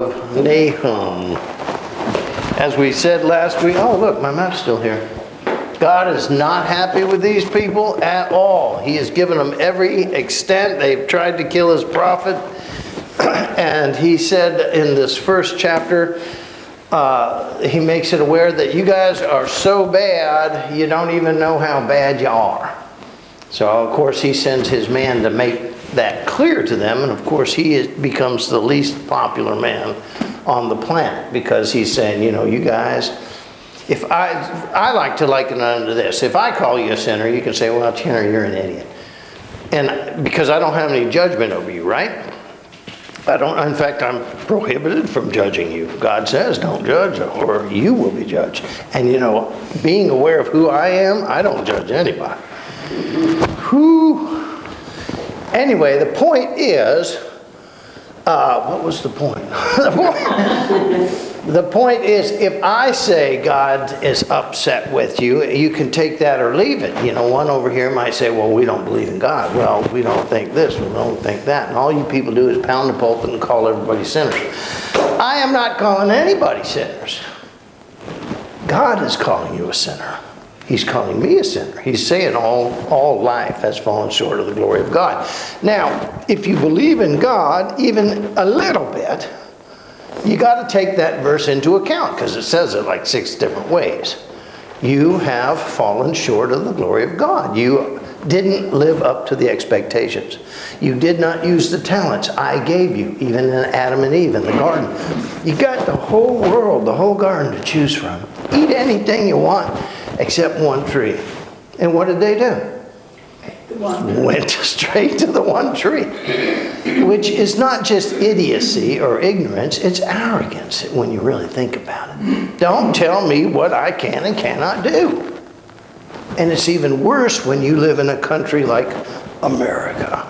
Nahum. As we said last week, oh look, my map's still here. God is not happy with these people at all. He has given them every extent. They've tried to kill his prophet. And he said in this first chapter, he makes it aware that you guys are so bad, you don't even know how bad you are. So, of course, he sends his man to make that clear to them. And, of course, becomes the least popular man on the planet because he's saying, you know, you guys, if I like to liken it under this. If I call you a sinner, you can say, well, Chanter, you're an idiot. And because I don't have any judgment over you, right? In fact, I'm prohibited from judging you. God says, don't judge or you will be judged. And, you know, being aware of who I am, I don't judge anybody. Whew. Anyway, the point is, what was the point? The point is, if I say God is upset with you, you can take that or leave it. You know, one over here might say, well, we don't believe in God. Well, we don't think this, we don't think that. And all you people do is pound the pulpit and call everybody sinners. I am not calling anybody sinners. God is calling you a sinner. He's calling me a sinner. He's saying all life has fallen short of the glory of God. Now, if you believe in God, even a little bit, you got to take that verse into account because it says it like 6 different ways. You have fallen short of the glory of God. You didn't live up to the expectations. You did not use the talents I gave you, even in Adam and Eve in the garden. You got the whole world, the whole garden to choose from. Eat anything you want except one tree. And what did they do? Went straight to the one tree, which is not just idiocy or ignorance, it's arrogance when you really think about it. Don't tell me what I can and cannot do. And it's even worse when you live in a country like America,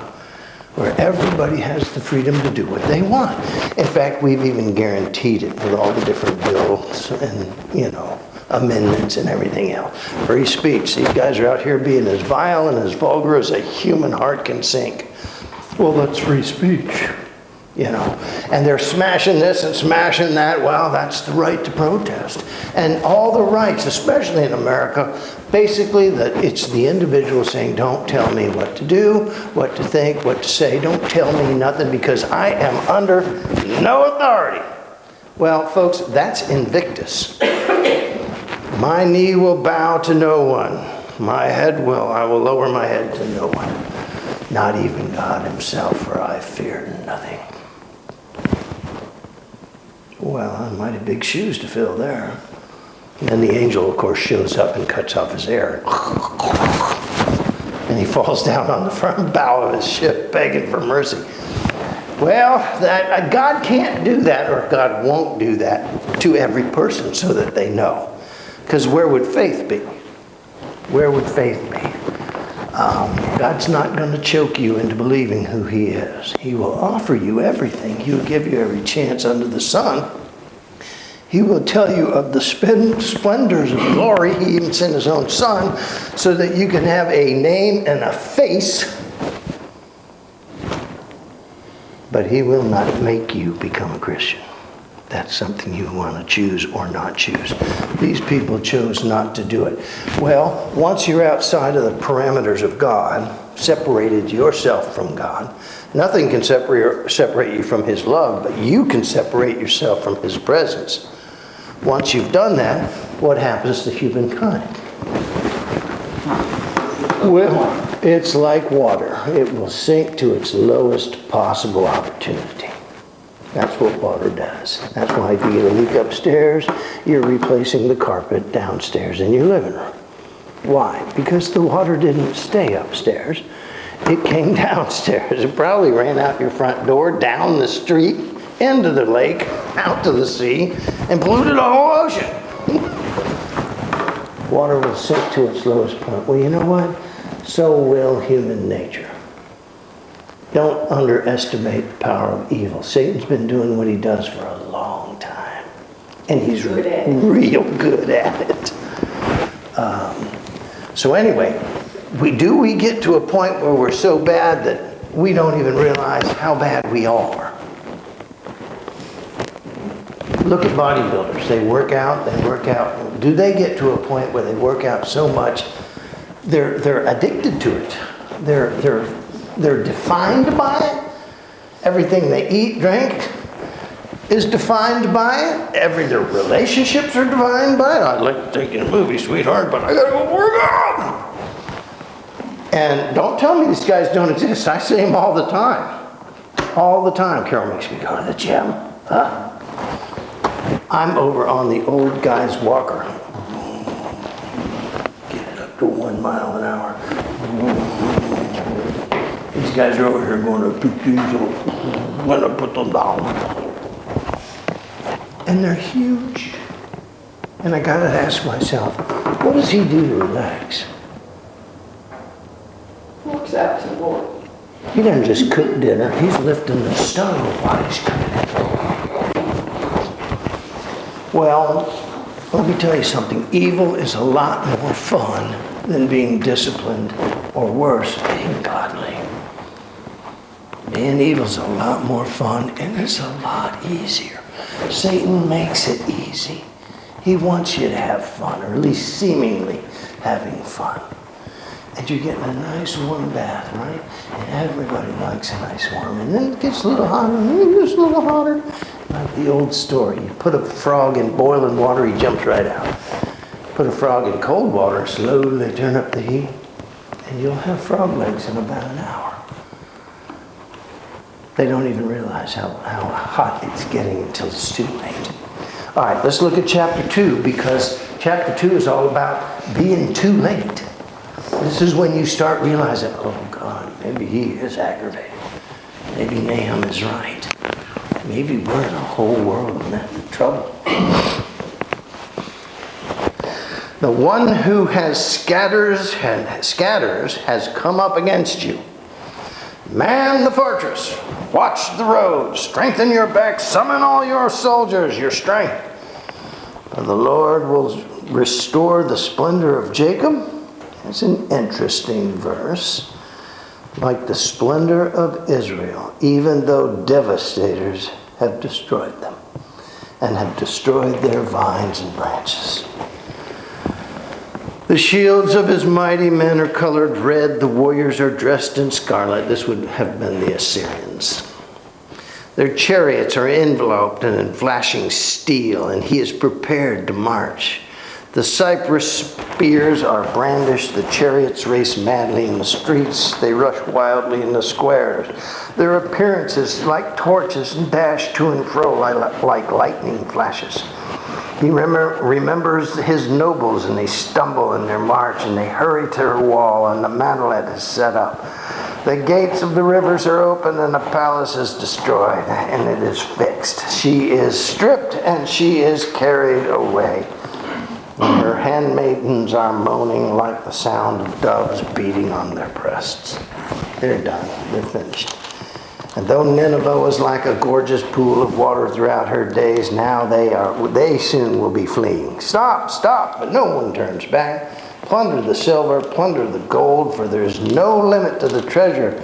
where everybody has the freedom to do what they want. In fact, we've even guaranteed it with all the different bills and, you know, amendments and everything else. Free speech. These guys are out here being as vile and as vulgar as a human heart can sink. Well, that's free speech, you know. And they're smashing this and smashing that. Well, that's the right to protest. And all the rights, especially in America, basically it's the individual saying, don't tell me what to do, what to think, what to say. Don't tell me nothing because I am under no authority. Well, folks, that's Invictus. My knee will bow to no one. I will lower my head to no one. Not even God himself, for I fear nothing. Well, mighty big shoes to fill there. And then the angel, of course, shows up and cuts off his hair. And he falls down on the front bow of his ship, begging for mercy. Well, God can't do that, or God won't do that to every person so that they know. Because where would faith be? Where would faith be? God's not going to choke you into believing who he is. He will offer you everything. He will give you every chance under the sun. He will tell you of the splendors of glory. He even sent his own son so that you can have a name and a face. But he will not make you become a Christian. That's something you want to choose or not choose. These people chose not to do it. Well, once you're outside of the parameters of God, separated yourself from God, nothing can separate you from his love, but you can separate yourself from his presence. Once you've done that, what happens to humankind? Well, it's like water. It will sink to its lowest possible opportunity. That's what water does. That's why if you get a leak upstairs, you're replacing the carpet downstairs in your living room. Why? Because the water didn't stay upstairs. It came downstairs. It probably ran out your front door, down the street, into the lake, out to the sea, and polluted the whole ocean. Water will sink to its lowest point. Well, you know what? So will human nature. Don't underestimate the power of evil. Satan's been doing what he does for a long time. And he's real good at it. So anyway, we get to a point where we're so bad that we don't even realize how bad we are. Look at bodybuilders. They work out, they work out. Do they get to a point where they work out so much they're addicted to it? They're defined by it. Everything they eat, drink is defined by it. Their relationships are defined by it. I'd like to take you to a movie, sweetheart, but I gotta go work out. And don't tell me these guys don't exist. I see them all the time. All the time. Carol makes me go to the gym. Huh? I'm over on the old guy's walker. Get it up to 1 mile an hour. These guys are over here going to pick these up. When I put them down. And they're huge. And I gotta ask myself, what does he do to relax? Walks out to work. He doesn't just cook dinner, he's lifting the stove while he's cooking it. Well, let me tell you something. Evil is a lot more fun than being disciplined, or worse, being godly. Being evil is a lot more fun, and it's a lot easier. Satan makes it easy. He wants you to have fun, or at least seemingly having fun. And you're getting a nice warm bath, right? And everybody likes a nice warm. And then it gets a little hotter, and then it gets a little hotter. Like the old story. You put a frog in boiling water, he jumps right out. Put a frog in cold water, slowly turn up the heat, and you'll have frog legs in about an hour. They don't even realize how hot it's getting until it's too late. All right, let's look at chapter 2, because chapter 2 is all about being too late. This is when you start realizing, oh God, maybe he is aggravated. Maybe Nahum is right. Maybe we're in a whole world of trouble. The one who scatters has come up against you. Man the fortress, watch the roads, strengthen your back, summon all your soldiers, your strength. For the Lord will restore the splendor of Jacob. It's an interesting verse. Like the splendor of Israel, even though devastators have destroyed them and have destroyed their vines and branches. The shields of his mighty men are colored red. The warriors are dressed in scarlet. This would have been the Assyrians. Their chariots are enveloped in flashing steel, and he is prepared to march. The cypress spears are brandished. The chariots race madly in the streets. They rush wildly in the squares. Their appearance is like torches and dash to and fro like lightning flashes. He remembers his nobles, and they stumble in their march, and they hurry to her wall, and the mantlet is set up. The gates of the rivers are open, and the palace is destroyed, and it is fixed. She is stripped, and she is carried away. And her handmaidens are moaning like the sound of doves beating on their breasts. They're done. They're finished. And though Nineveh was like a gorgeous pool of water throughout her days, now they soon will be fleeing. Stop, stop, but no one turns back. Plunder the silver, plunder the gold, for there is no limit to the treasure.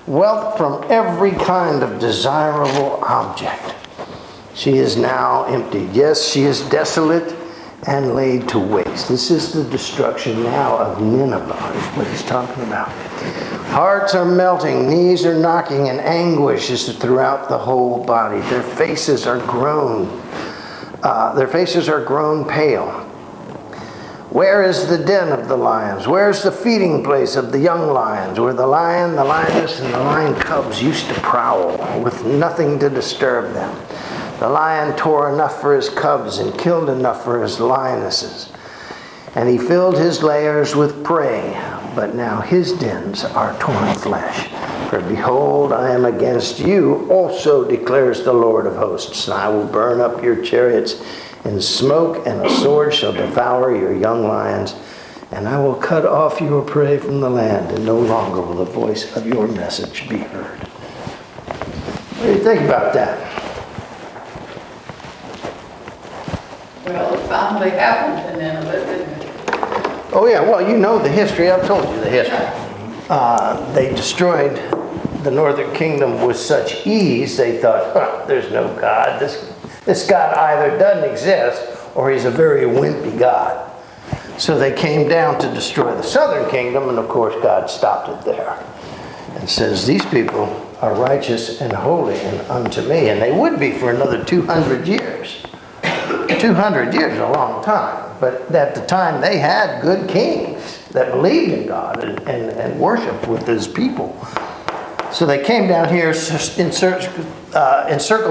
Wealth from every kind of desirable object. She is now emptied. Yes, she is desolate and laid to waste. This is the destruction now of Nineveh, is what he's talking about. Hearts are melting, knees are knocking, and anguish is throughout the whole body. Their faces are grown pale. Where is the den of the lions? Where is the feeding place of the young lions, where the lion, the lioness, and the lion cubs used to prowl, with nothing to disturb them? The lion tore enough for his cubs and killed enough for his lionesses. And he filled his lairs with prey, but now his dens are torn flesh. For behold, I am against you also, declares the Lord of hosts. And I will burn up your chariots in smoke, and a sword shall devour your young lions. And I will cut off your prey from the land, and no longer will the voice of your message be heard. What do you think about that? Well, it finally happened to Nineveh, didn't it? Oh yeah, well, you know the history. I've told you the history. They destroyed the northern kingdom with such ease, they thought, there's no God. This God either doesn't exist or he's a very wimpy God. So they came down to destroy the southern kingdom, and of course God stopped it there. And says, these people are righteous and holy and unto me. And they would be for another 200 years. 200 years is a long time. But at the time they had good kings that believed in God and worshiped with his people. So they came down here, encircled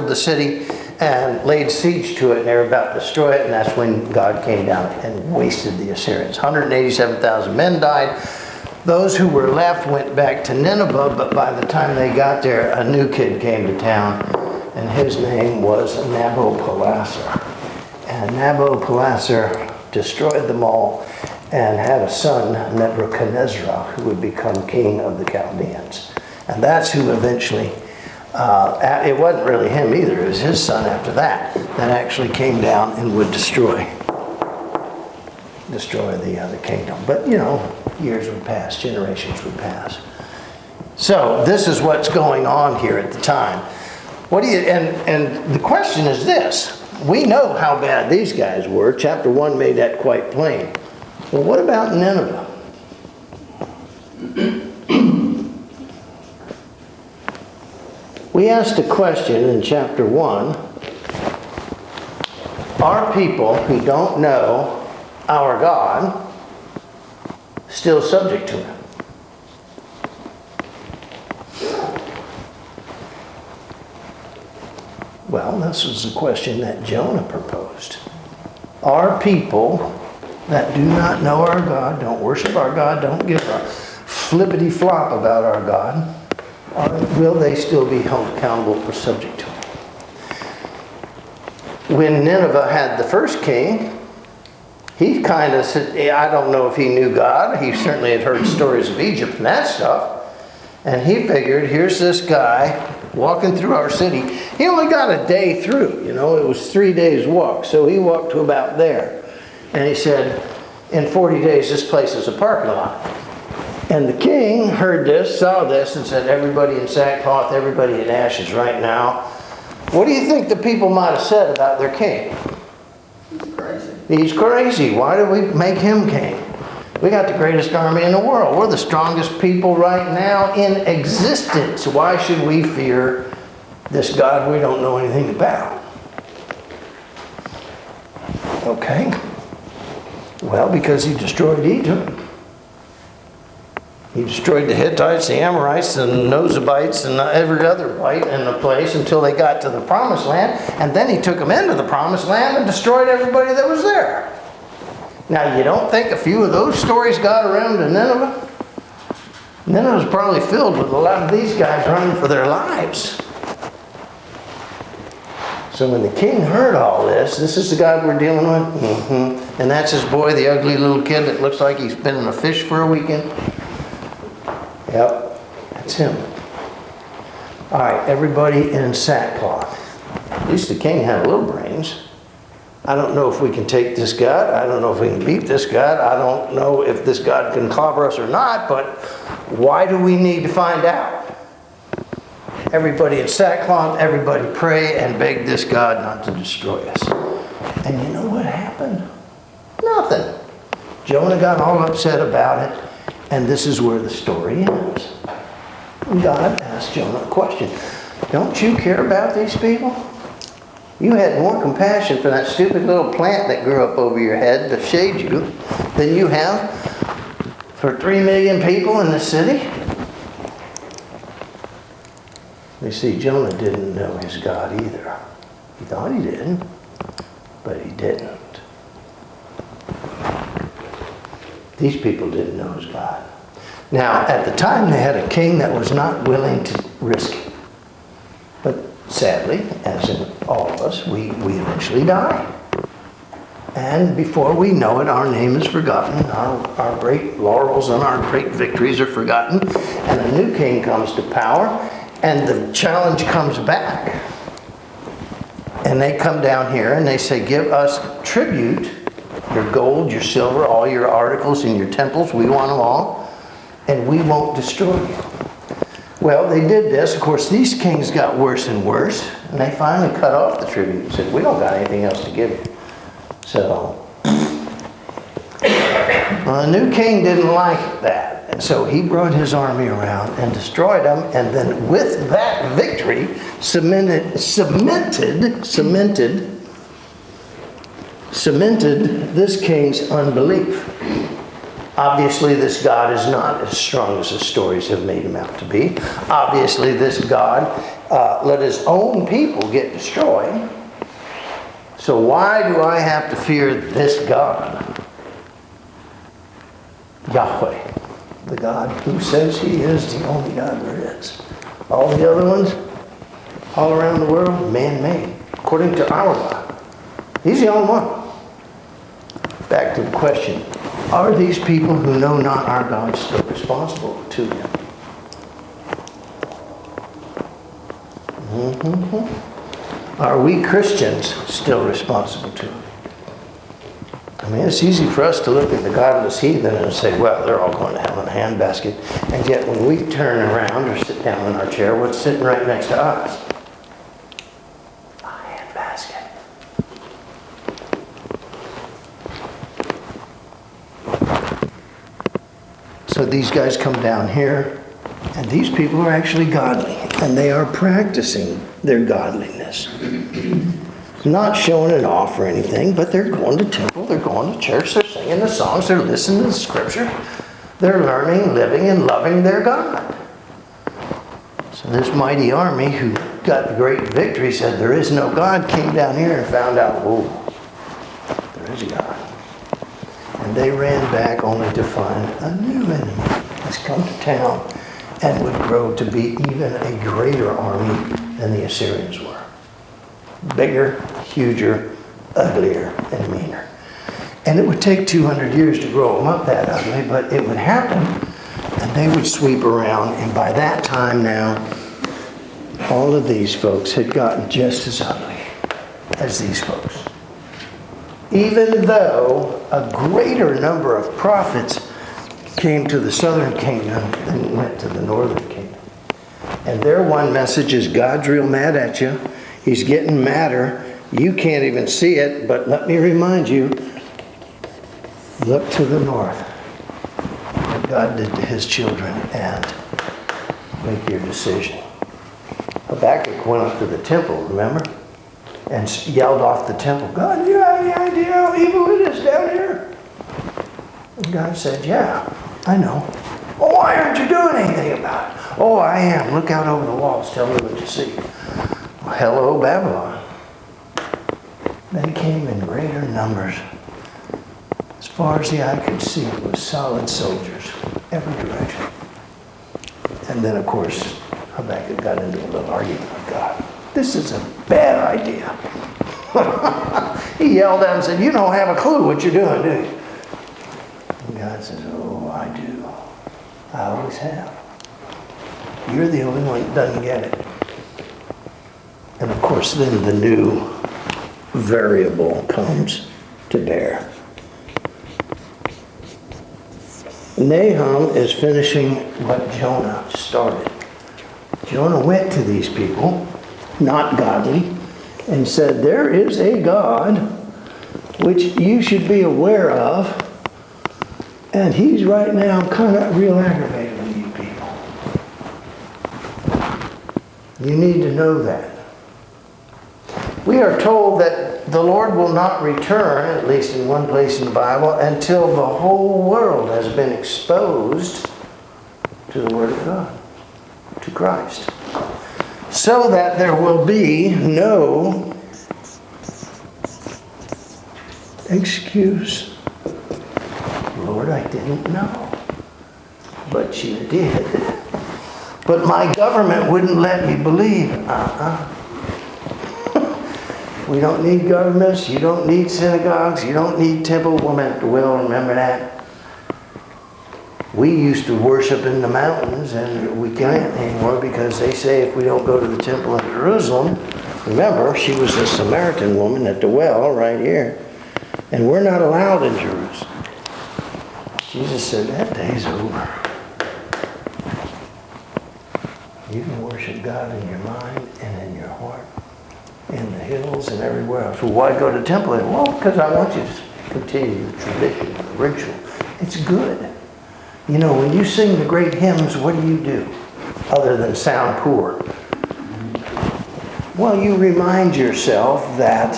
the city, and laid siege to it, and they were about to destroy it, and that's when God came down and wasted the Assyrians. 187,000 men died. Those who were left went back to Nineveh, but by the time they got there, a new kid came to town, and his name was Nabopolassar. And Nabopolassar destroyed them all and had a son, Nebuchadnezzar, who would become king of the Chaldeans. And that's who eventually, it wasn't really him either, it was his son after that actually came down and would destroy the kingdom. But you know, years would pass, generations would pass. So this is what's going on here at the time. And the question is this. We know how bad these guys were. Chapter 1 made that quite plain. Well, what about Nineveh? We asked a question in chapter 1. Are people who don't know our God still subject to him? Well, this was the question that Jonah proposed. Are people that do not know our God, don't worship our God, don't give a flippity flop about our God, will they still be held accountable for subject to him? When Nineveh had the first king, he kind of said, I don't know if he knew God. He certainly had heard stories of Egypt and that stuff. And he figured, here's this guy walking through our city. He only got a day through, you know, it was 3 days walk. So he walked to about there. And he said, in 40 days, this place is a parking lot. And the king heard this, saw this, and said, everybody in sackcloth, everybody in ashes right now. What do you think the people might have said about their king? He's crazy. He's crazy. Why do we make him king? We got the greatest army in the world. We're the strongest people right now in existence. Why should we fear this God we don't know anything about? Okay. Well, because he destroyed Egypt. He destroyed the Hittites, the Amorites, the Nozabites, and every other bite in the place until they got to the Promised Land. And then he took them into the Promised Land and destroyed everybody that was there. Now, you don't think a few of those stories got around to Nineveh? Nineveh was probably filled with a lot of these guys running for their lives. So when the king heard all this, this is the God we're dealing with? Mm-hmm. And that's his boy, the ugly little kid that looks like he's been in a fish for a weekend? Yep, that's him. All right, everybody in sackcloth. At least the king had a little brains. I don't know if we can take this God. I don't know if we can beat this God. I don't know if this God can clobber us or not, but why do we need to find out? Everybody in sackcloth, everybody pray and beg this God not to destroy us. And you know what happened? Nothing. Jonah got all upset about it, and this is where the story ends. God asked Jonah a question. Don't you care about these people? You had more compassion for that stupid little plant that grew up over your head to shade you than you have for 3 million people in the city? You see, Jonah didn't know his God either. He thought he did, but he didn't. These people didn't know his God. Now, at the time, they had a king that was not willing to risk it. But sadly, as in all of us, we eventually die. And before we know it, our name is forgotten. Our great laurels and our great victories are forgotten. And a new king comes to power, and the challenge comes back. And they come down here and they say, give us tribute, your gold, your silver, all your articles in your temples, we want them all, and we won't destroy you. Well, they did this. Of course, these kings got worse and worse. And they finally cut off the tribute and said, we don't got anything else to give you. So, well, the new king didn't like that. And so he brought his army around and destroyed them. And then with that victory, cemented this king's unbelief. Obviously, this God is not as strong as the stories have made him out to be. Obviously, this God let his own people get destroyed. So why do I have to fear this God? Yahweh, the God who says he is the only God there is. All the other ones, all around the world, man-made, according to our God. He's the only one. Back to the question. Are these people who know not our God still responsible to him? Are we Christians still responsible to him? I mean, it's easy for us to look at the godless heathen and say, well, they're all going to hell in a handbasket. And yet when we turn around or sit down in our chair, what's sitting right next to us? A handbasket. So these guys come down here, and these people are actually godly, and they are practicing their godliness. Not showing it off or anything, but they're going to temple, they're going to church, they're singing the songs, they're listening to the scripture, they're learning, living, and loving their God. So this mighty army who got the great victory said there is no God, came down here and found out, whoa, there is a God. And they ran back only to find a new enemy has come to town and would grow to be even a greater army than the Assyrians were. Bigger, huger, uglier, and meaner. And it would take 200 years to grow them up that ugly, but it would happen, and they would sweep around, and by that time now, all of these folks had gotten just as ugly as these folks. Even though a greater number of prophets came to the southern kingdom than went to the northern kingdom. And their one message is, God's real mad at you. He's getting madder. You can't even see it, but let me remind you, look to the north. What God did to his children, and make your decision. Habakkuk went up to the temple, remember? And yelled off the temple, God, do you have any idea how evil it is down here? And God said, yeah, I know. Well, why aren't you doing anything about it? Oh, I am. Look out over the walls. Tell me what you see. Well, hello, Babylon. They came in greater numbers. As far as the eye could see, it was solid soldiers, every direction. And then, of course, Habakkuk got into a little argument with God. This is a bad idea. He yelled at him and said, you don't have a clue what you're doing, do you? And God says, oh, I do. I always have. You're the only one that doesn't get it. And of course, then the new variable comes to bear. Nahum is finishing what Jonah started. Jonah went to these people, not godly, and said, there is a God which you should be aware of, and he's right now kind of real aggravated with you people. You need to know that. We are told that the Lord will not return, at least in one place in the Bible, until the whole world has been exposed to the Word of God, to Christ. So that there will be no excuse. Lord, I didn't know. But you did. But my government wouldn't let me believe. We don't need governments. You don't need synagogues. You don't need temple. Woman, well, remember that? We used to worship in the mountains, and we can't anymore because they say if we don't go to the temple in Jerusalem, remember, she was a Samaritan woman at the well right here, and we're not allowed in Jerusalem. Jesus said, that day's over. You can worship God in your mind and in your heart in the hills and everywhere else. Well, why go to the temple? Well, because I want you to continue the tradition, the ritual. It's good. You know, when you sing the great hymns, what do? Other than sound poor? Well, you remind yourself that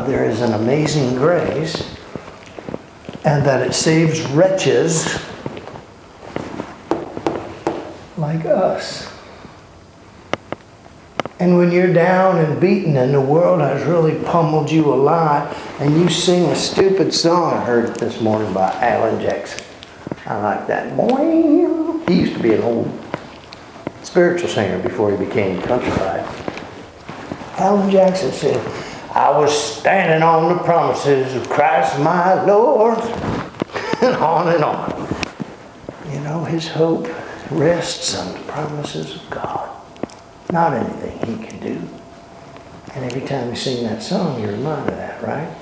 there is an amazing grace and that it saves wretches like us. And when you're down and beaten and the world has really pummeled you a lot and you sing a stupid song, I heard it this morning by Alan Jackson. I like that. Boing. He used to be an old spiritual singer before he became countrified. Alan Jackson said, I was standing on the promises of Christ my Lord, and on and on. You know, his hope rests on the promises of God, not anything he can do. And every time you sing that song, you're reminded of that, right?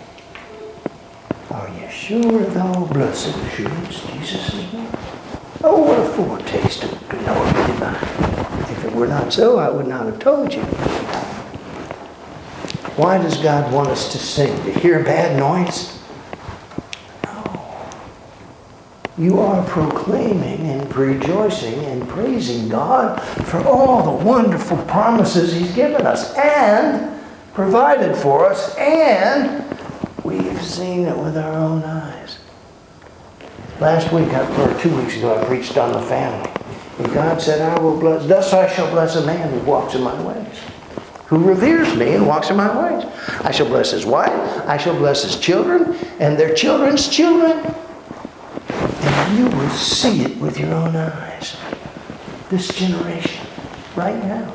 Are you sure of all blessed assurance Jesus is Lord? Oh, what a foretaste of glory divine. If it were not so, I would not have told you. Why does God want us to sing? To hear bad noise? No. You are proclaiming and rejoicing and praising God for all the wonderful promises He's given us and provided for us, and we've seen it with our own eyes. Last week, or 2 weeks ago, I preached on the family. And God said, I will bless, thus I shall bless a man who walks in my ways, who reveres me and walks in my ways. I shall bless his wife, I shall bless his children, and their children's children. And you will see it with your own eyes. This generation, right now.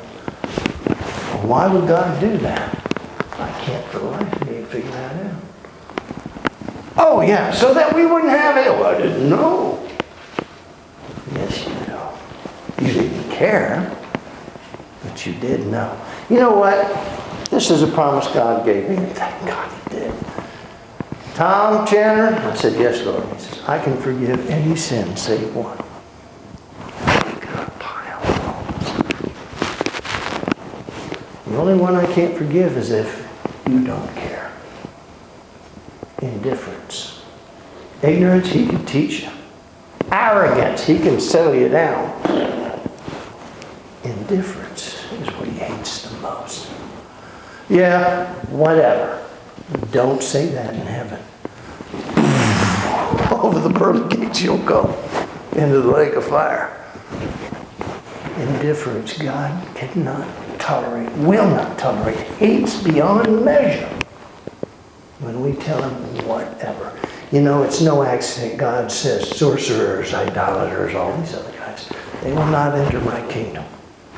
Well, why would God do that? I can't for the life of me figure that out. Oh, yeah, so that we wouldn't have it. Well, I didn't know. Yes, you know. You didn't care, but you did know. You know what? This is a promise God gave me. Thank God He did. Tom Chanter, I said, yes, Lord. He says, I can forgive any sin save one. The only one I can't forgive is if you don't care. Indifference. Ignorance, He can teach you. Arrogance, He can settle you down. Indifference is what He hates the most. Yeah, whatever. Don't say that in heaven. Over the pearly gates you'll go into the lake of fire. Indifference, God cannot tolerate, will not tolerate, hates beyond measure when we tell Him whatever. You know, it's no accident God says sorcerers, idolaters, all these other guys, they will not enter my kingdom.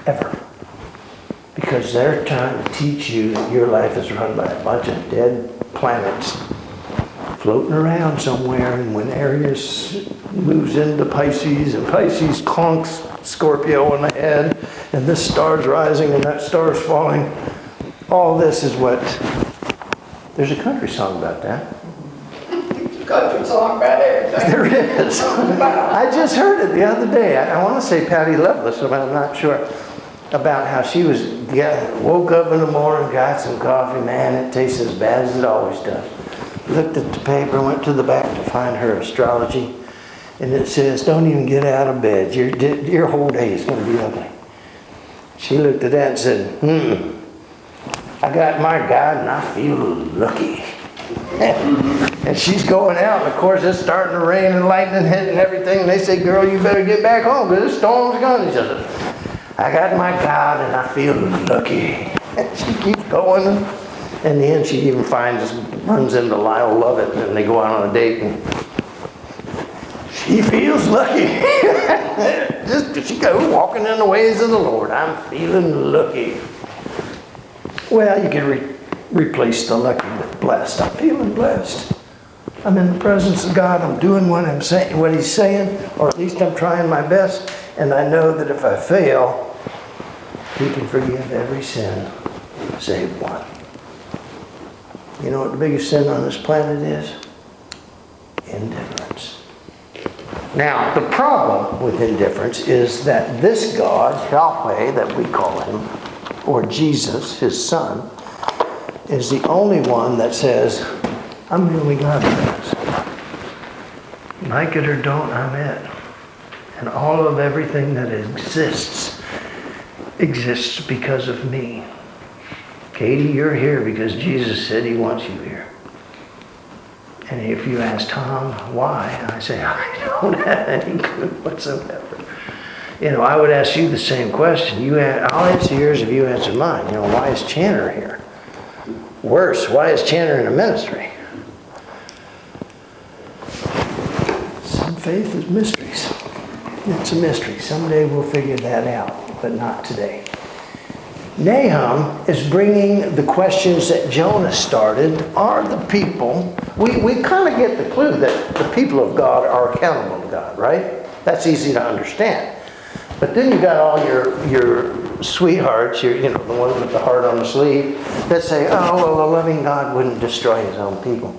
Ever. Because they're trying to teach you that your life is run by a bunch of dead planets floating around somewhere, and when Aries moves into Pisces and Pisces conks Scorpio in the head, and this star's rising and that star's falling, all this is what... There's a country song about that. Country song about everything. There is. I just heard it the other day. I want to say Patty Loveless, but I'm not sure, about how she woke up in the morning, got some coffee. Man, it tastes as bad as it always does. Looked at the paper, went to the back to find her astrology, and it says, don't even get out of bed. Your whole day is going to be ugly. She looked at that and said, I got my God and I feel lucky. And she's going out, and of course it's starting to rain and lightning hitting and everything. And they say, girl, you better get back home because this storm's coming. She says, I got my God and I feel lucky. And she keeps going. And in the end, she even runs into Lyle Lovett, and they go out on a date, and she feels lucky. She goes walking in the ways of the Lord. I'm feeling lucky. Well, you can replace the lucky with blessed. I'm feeling blessed. I'm in the presence of God. I'm doing what I'm saying, what He's saying, or at least I'm trying my best. And I know that if I fail, He can forgive every sin, save one. You know what the biggest sin on this planet is? Indifference. Now, the problem with indifference is that this God, Yahweh, that we call Him, or Jesus, His Son, is the only one that says, I'm the only God that is. Like it or don't, I'm it. And all of everything that exists because of me. Katie, you're here because Jesus said he wants you here. And if you ask Tom why, I say, I don't have any clue whatsoever. I would ask you the same question. I'll answer yours if you answer mine. Why is Chanter here? Worse, why is Chanter in a ministry? Some faith is mysteries. It's a mystery. Someday we'll figure that out, but not today. Nahum is bringing the questions that Jonah started. Are the people... We kind of get the clue that the people of God are accountable to God, right? That's easy to understand. But then you got all your sweethearts, the ones with the heart on the sleeve, that say, oh, well, a loving God wouldn't destroy his own people.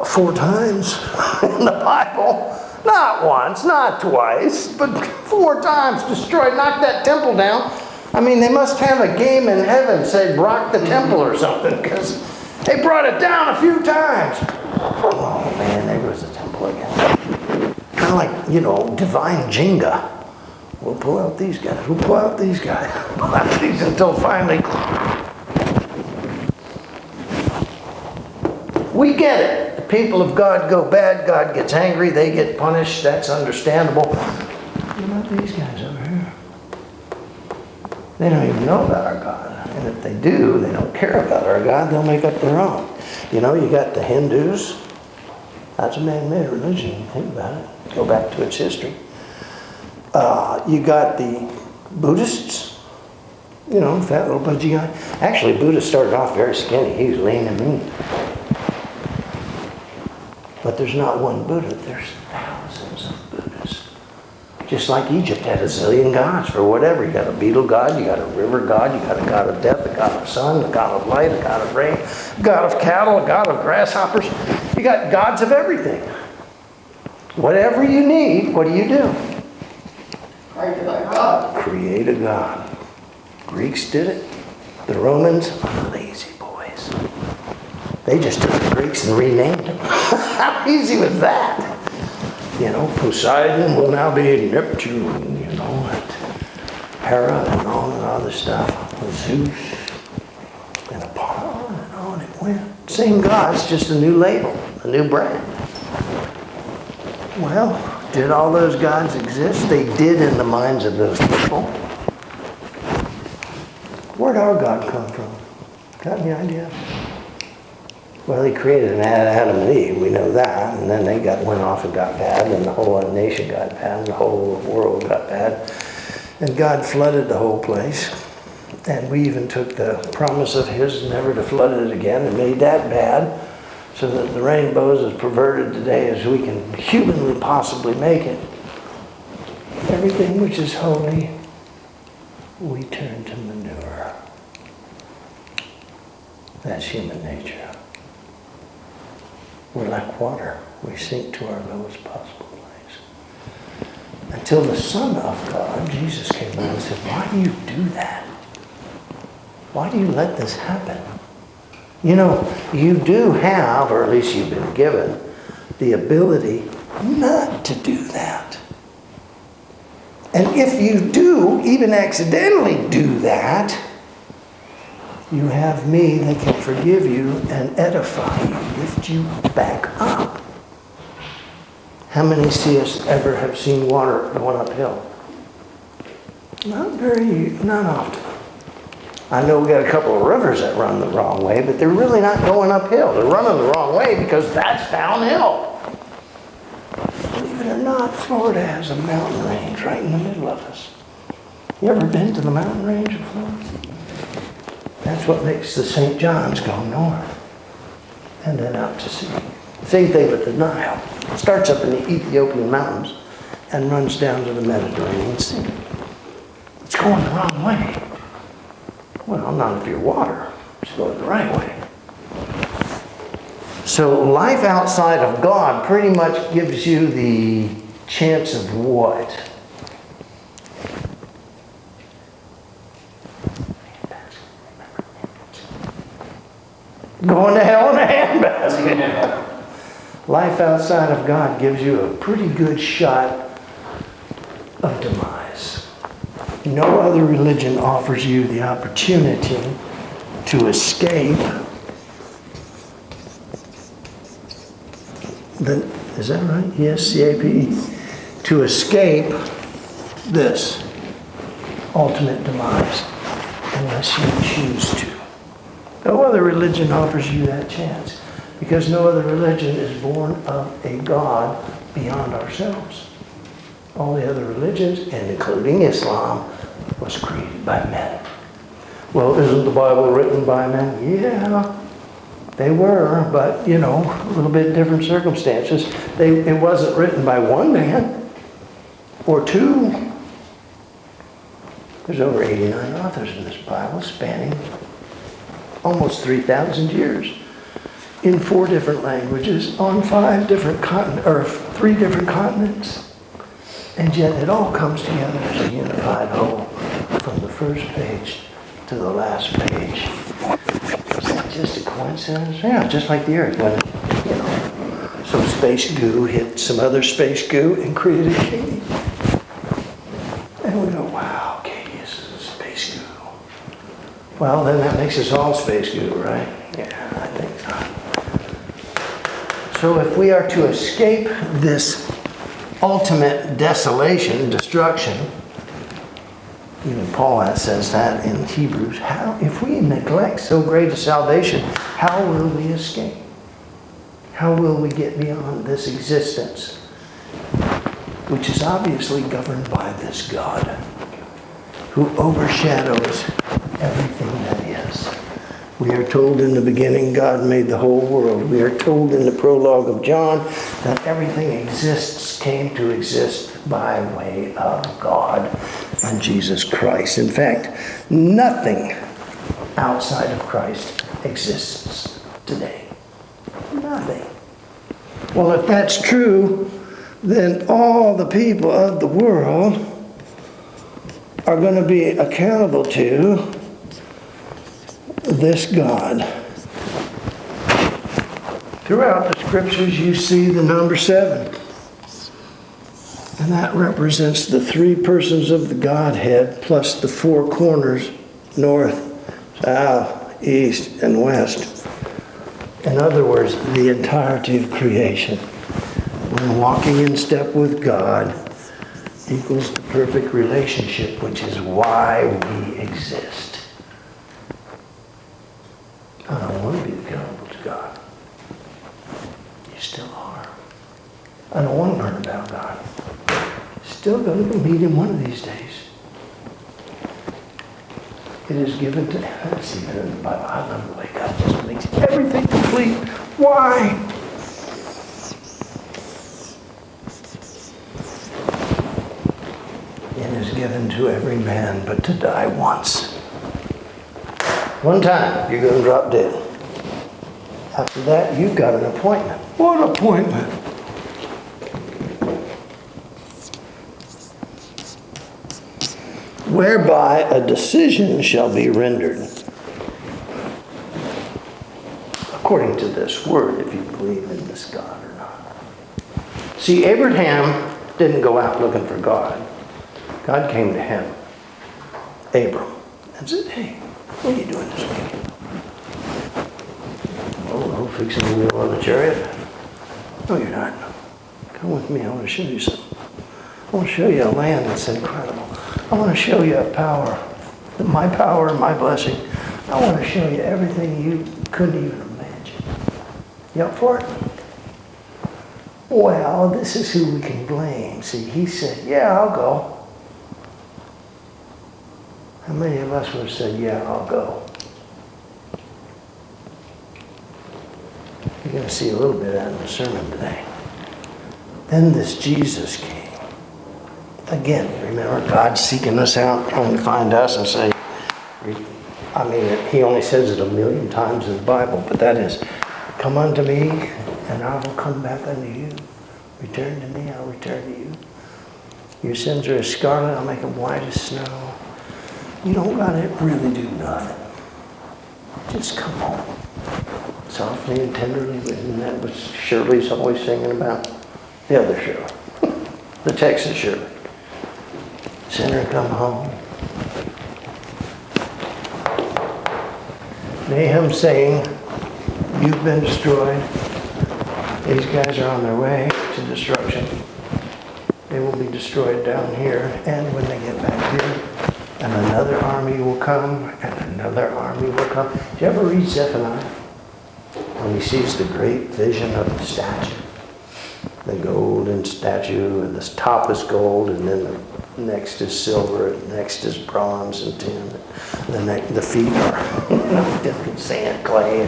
4 times in the Bible. Not once, not twice, but 4 times destroyed, knocked that temple down. I mean, they must have a game in heaven, say, rock the temple or something, because they brought it down a few times. Oh, man, there goes the temple again. Kind of like, divine Jenga. We'll pull out these guys. We'll pull out these guys. Pull out these until finally... We get it. The people of God go bad. God gets angry. They get punished. That's understandable. What about these guys over here? They don't even know about our God. And if they do, they don't care about our God. They'll make up their own. You got the Hindus. That's a man-made religion. Think about it. Go back to its history. You got the Buddhists. Fat little pudgy guy. Actually, Buddha started off very skinny. He was lean and mean. But there's not one Buddha. There's thousands of Buddhas. Just like Egypt had a zillion gods for whatever. You got a beetle god, you got a river god, you got a god of death, a god of sun, a god of light, a god of rain, a god of cattle, a god of grasshoppers. You got gods of everything. Whatever you need, what do? Create a God. Create a god. Greeks did it. The Romans, lazy boys. They just took the Greeks and renamed them. How easy was that? Poseidon will now be Neptune, and Hera and all that other stuff. Zeus and Apollo and on it went. Same gods, just a new label, a new brand. Well, did all those gods exist? They did in the minds of those people. Where'd our God come from? Got any idea? Well, he created Adam and Eve, we know that, and then they went off and got bad, and the whole nation got bad, and the whole world got bad, and God flooded the whole place, and we even took the promise of his never to flood it again and made that bad, so that the rainbow is as perverted today as we can humanly possibly make it. Everything which is holy, we turn to manure. That's human nature. We're like water. We sink to our lowest possible place. Until the Son of God, Jesus, came along and said, why do you do that? Why do you let this happen? You do have, or at least you've been given, the ability not to do that. And if you do, even accidentally do that, you have me that can forgive you and edify you, lift you back up. How many see us ever have seen water going uphill? Not often. I know we got a couple of rivers that run the wrong way, but they're really not going uphill. They're running the wrong way because that's downhill. Believe it or not, Florida has a mountain range right in the middle of us. You ever been to the mountain range of Florida? That's what makes the St. John's go north and then out to sea. Same thing with the Nile. It starts up in the Ethiopian mountains and runs down to the Mediterranean Sea. It's going the wrong way. Well, not if you're water. It's going the right way. So life outside of God pretty much gives you the chance of what? Going to hell in a handbasket. Life outside of God gives you a pretty good shot of demise. No other religion offers you the opportunity to escape. Is that right? Yes, C-A-P-E. To escape this ultimate demise, unless you choose to. No other religion offers you that chance, because no other religion is born of a God beyond ourselves. All the other religions, and including Islam, was created by men. Well, isn't the Bible written by men? Yeah, they were, but, a little bit different circumstances. It wasn't written by one man or two. There's over 89 authors in this Bible, spanning almost 3,000 years, in 4 different languages, on 3 different continents. And yet it all comes together as a unified whole, from the first page to the last page. Is that just a coincidence? Yeah, just like the Earth, when some space goo hit some other space goo and created Katie. And we go, wow, Katie is a space goo. Well, then that makes us all space goo, right? Yeah, I think so. So if we are to escape this ultimate desolation, destruction, even Paul says that in Hebrews, if we neglect so great a salvation, how will we escape? How will we get beyond this existence, which is obviously governed by this God who overshadows everything that is? We are told in the beginning God made the whole world. We are told in the prologue of John that everything came to exist by way of God and Jesus Christ. In fact, nothing outside of Christ exists today. Nothing. Well, if that's true, then all the people of the world are going to be accountable to this God. Throughout the scriptures, you see the number 7. And that represents the 3 persons of the Godhead plus the 4 corners, north, south, east, and west. In other words, the entirety of creation. When walking in step with God equals the perfect relationship, which is why we exist. I don't want to be accountable to God. You still are. I don't want to learn about God. Still going to meet him one of these days. It is given to, that's even in the Bible. I love the way God just makes everything complete. Why? It is given to every man but to die once. One time, you're going to drop dead. After that, you've got an appointment. What appointment? Whereby a decision shall be rendered. According to this word, if you believe in this God or not. See, Abraham didn't go out looking for God. God came to him, Abram, and said, hey, what are you doing this weekend? Oh, fixing the wheel on the chariot? No, you're not. Come with me, I want to show you something. I want to show you a land that's incredible. I want to show you a power, my power and my blessing. I want to show you everything you couldn't even imagine. You up for it? Well, this is who we can blame. See, he said, yeah, I'll go. How many of us would have said, yeah, I'll go? You're going to see a little bit of that in the sermon today. Then this Jesus came. Again, remember, God's seeking us out, trying to find us and say, he only says it 1,000,000 times in the Bible, but that is, come unto me, and I will come back unto you. Return to me, I'll return to you. Your sins are as scarlet, I'll make them white as snow. You don't got to really do nothing. Just come home. Softly and tenderly written. That was Shirley's always singing about. The other Shirley. The Texas Shirley. Sinner, come home. Nahum saying, you've been destroyed. These guys are on their way to destruction. They will be destroyed down here. And when they get back here, and another army will come, and another army will come. Did you ever read Zephaniah? When he sees the great vision of the statue. The golden statue, and the top is gold, and then the next is silver, and next is bronze and tin. The feet are different sand, clay.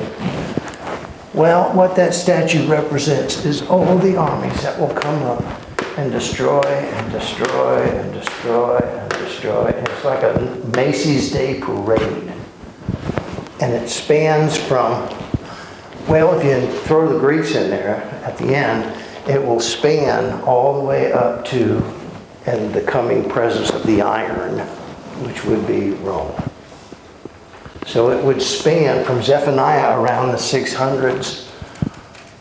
Well, what that statue represents is all the armies that will come up and destroy and destroy and destroy and destroy. And it's like a Macy's Day Parade. And it spans from, well, if you throw the Greeks in there at the end, it will span all the way up to and the coming presence of the iron, which would be Rome. So it would span from Zephaniah around the 600s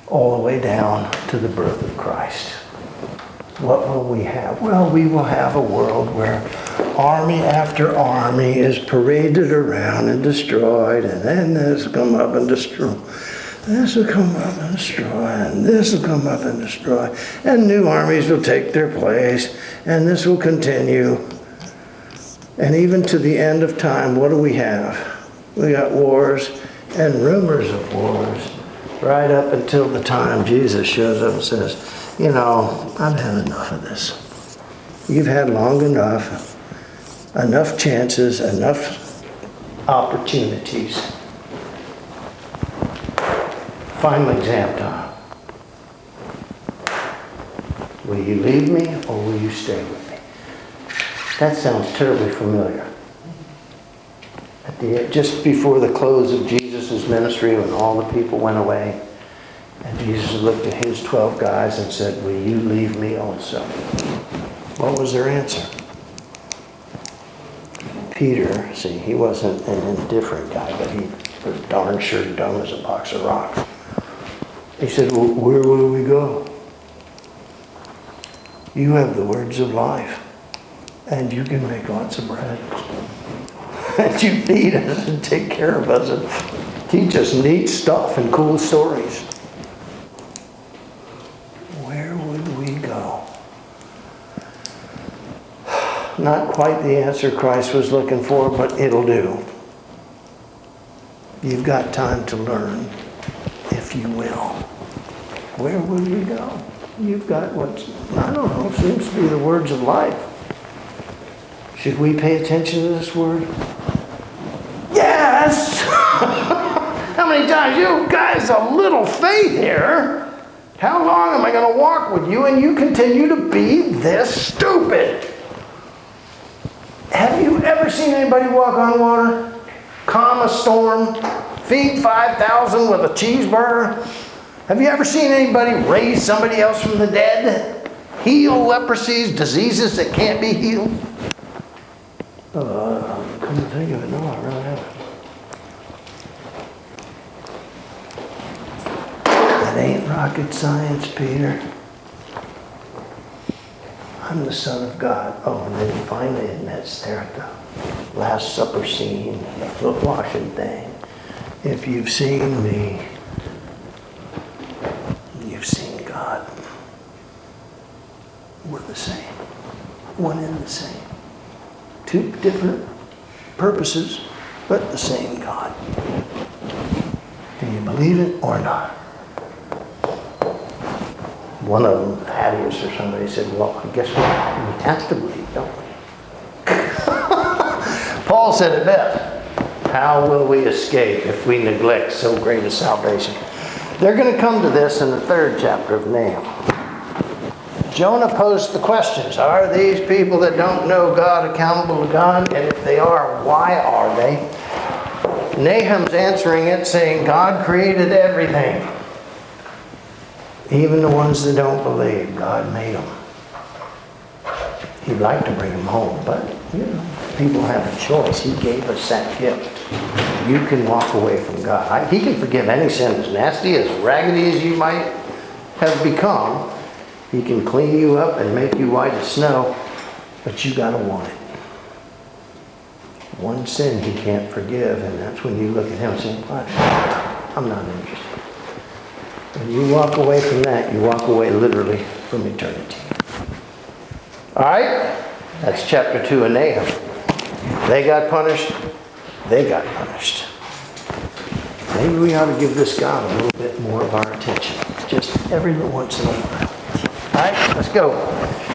all the way down to the birth of Christ. What will we have? Well, we will have a world where army after army is paraded around and destroyed, and then this will come up and destroy. This will come up and destroy, and this will come up and destroy, and new armies will take their place, and this will continue. And even to the end of time, what do we have? We got wars and rumors of wars, right up until the time Jesus shows up and says, you know, I've had enough of this. You've had long enough chances, enough opportunities. Final exam time. Will you leave me or will you stay with me? That sounds terribly familiar. Just before the close of Jesus' ministry, when all the people went away, and Jesus looked at his 12 guys and said, will you leave me also? What was their answer? Peter, see, he wasn't an indifferent guy, but he was darn sure dumb as a box of rocks. He said, well, where will we go? You have the words of life, and you can make lots of bread. And you feed us and take care of us and teach us neat stuff and cool stories. Where would we go? Not quite the answer Christ was looking for, but it'll do. You've got time to learn, if you will. Where would we go? You've got what, I don't know, seems to be the words of life. Should we pay attention to this word? Yes! How many times? You guys, a little faith here. How long am I going to walk with you and you continue to be this stupid? Have you ever seen anybody walk on water? Calm a storm? Feed 5,000 with a cheeseburger? Have you ever seen anybody raise somebody else from the dead? Heal leprosies, diseases that can't be healed? Come to think of it, no, I really haven't. That ain't rocket science, Peter. I'm the Son of God. Oh, and then he finally admits there at the Last Supper scene, the foot washing thing. If you've seen me, you've seen God. We're the same. One and the same. Two different purposes, but the same God. Do you believe it or not? One of them, Thaddeus or somebody, said, well, I guess we have to believe, don't we? Paul said it best. How will we escape if we neglect so great a salvation? They're going to come to this in the 3rd chapter of Nahum. Jonah posed the questions. Are these people that don't know God accountable to God? And if they are, why are they? Nahum's answering it saying God created everything. Even the ones that don't believe, God made them. He We'd like to bring them home, but, people have a choice. He gave us that gift. You can walk away from God. He can forgive any sin, as nasty, as raggedy as you might have become. He can clean you up and make you white as snow, but you gotta want it. One sin He can't forgive, and that's when you look at Him saying, I'm not interested. When you walk away from that, you walk away literally from eternity. All right? That's chapter 2 of Nahum. They got punished. They got punished. Maybe we ought to give this God a little bit more of our attention. Just every once in a while. All right? Let's go.